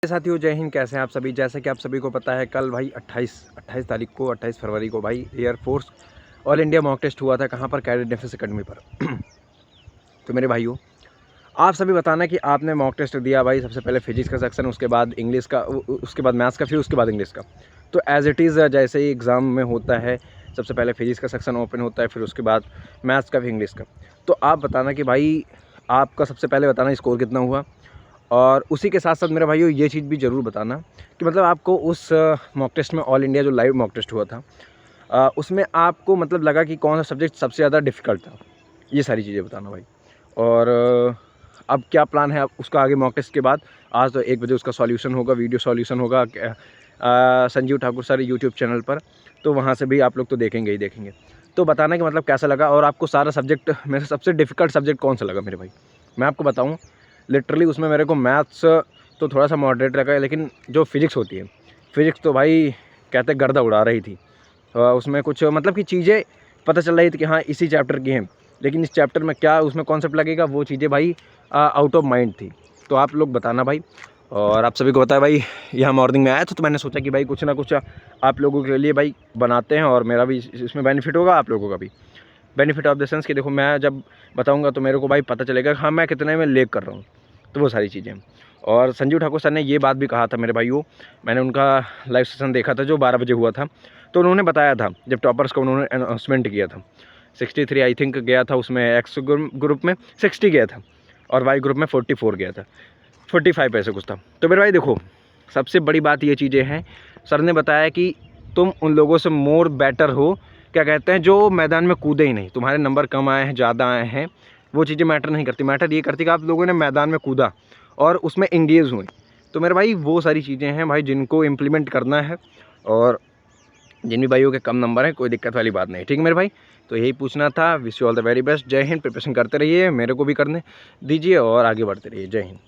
साथियों जय हिंद। कैसे हैं आप सभी। जैसे कि आप सभी को पता है कल भाई 28 फरवरी को भाई air force all India mock test हुआ था। कहाँ पर? कैडेट डिफेंस अकेडमी पर। तो मेरे भाइयों आप सभी बताना कि आपने मॉक टेस्ट दिया भाई। सबसे पहले फिजिक्स का सेक्शन, उसके बाद इंग्लिश का, उसके बाद मैथ्स का, फिर उसके बाद इंग्लिश का। तो एज़ इट इज़ जैसे ही एग्ज़ाम में होता है, सबसे पहले फिजिक्स का सेक्शन ओपन होता है, फिर उसके बाद मैथ्स का, फिर इंग्लिश का। तो आप बताना कि भाई आपका सबसे पहले बताना स्कोर कितना हुआ, और उसी के साथ साथ मेरे भाइयों ये चीज़ भी ज़रूर बताना कि मतलब आपको उस मॉक टेस्ट में, ऑल इंडिया जो लाइव मॉक टेस्ट हुआ था, उसमें आपको मतलब लगा कि कौन सा सब्जेक्ट सबसे ज़्यादा डिफ़िकल्ट था। ये सारी चीज़ें बताना भाई। और अब क्या प्लान है अब उसका आगे मॉक टेस्ट के बाद? आज तो 1 बजे उसका सॉल्यूशन होगा, वीडियो सॉल्यूशन होगा Sanjeev Thakur sir YouTube channel पर। तो वहाँ से भी आप लोग तो देखेंगे ही देखेंगे। तो बताना कि मतलब कैसा लगा, और आपको सारा सब्जेक्ट में से सबसे डिफ़िकल्ट सब्जेक्ट कौन सा लगा मेरे भाई। मैं आपको बताऊँ, लिटरली उसमें मेरे को मैथ्स तो थोड़ा सा मॉडरेट लगा है, लेकिन जो फिज़िक्स होती है, फिज़िक्स तो भाई कहते गर्दा उड़ा रही थी। उसमें कुछ मतलब कि चीज़ें पता चल रही थी कि हाँ इसी चैप्टर की हैं, लेकिन इस चैप्टर में क्या उसमें कॉन्सेप्ट लगेगा, वो चीज़ें भाई आउट ऑफ माइंड थी। तो आप लोग बताना भाई। और आप सभी को पता है भाई, यहाँ मॉर्निंग में आया था तो मैंने सोचा कि भाई कुछ ना कुछ आप लोगों के लिए भाई बनाते हैं, और मेरा भी इसमें बेनिफिट होगा, आप लोगों का भी बेनिफिट ऑफ द सेंस कि देखो मैं जब बताऊंगा तो मेरे को भाई पता चलेगा हाँ मैं कितने में लेग कर रहा हूँ। तो वो सारी चीज़ें। और संजीव ठाकुर सर ने ये बात भी कहा था मेरे भाइयों, मैंने उनका लाइव सेशन देखा था जो 12 बजे हुआ था। तो उन्होंने बताया था जब टॉपर्स का उन्होंने अनाउंसमेंट किया था, 63 आई थिंक गया था उसमें, एक्स ग्रुप में 60 गया था, और वाई ग्रुप में 44 गया था, 45 ऐसे कुछ था। तो मेरे भाई देखो, सबसे बड़ी बात ये चीज़ें हैं, सर ने बताया कि तुम उन लोगों से मोर बेटर हो, क्या कहते हैं, जो मैदान में कूदे ही नहीं। तुम्हारे नंबर कम आए हैं, ज़्यादा आए हैं, वो चीज़ें मैटर नहीं करती। मैटर ये करती कि आप लोगों ने मैदान में कूदा और उसमें इंगेज हुए। तो मेरे भाई वो सारी चीज़ें हैं भाई जिनको इम्प्लीमेंट करना है, और जिन भी भाइयों के कम नंबर है कोई दिक्कत वाली बात नहीं। ठीक है मेरे भाई, तो यही पूछना था। Wish you all the very best. जय हिंद। प्रिपरेशन करते रहिए, मेरे को भी करने दीजिए और आगे बढ़ते रहिए। जय हिंद।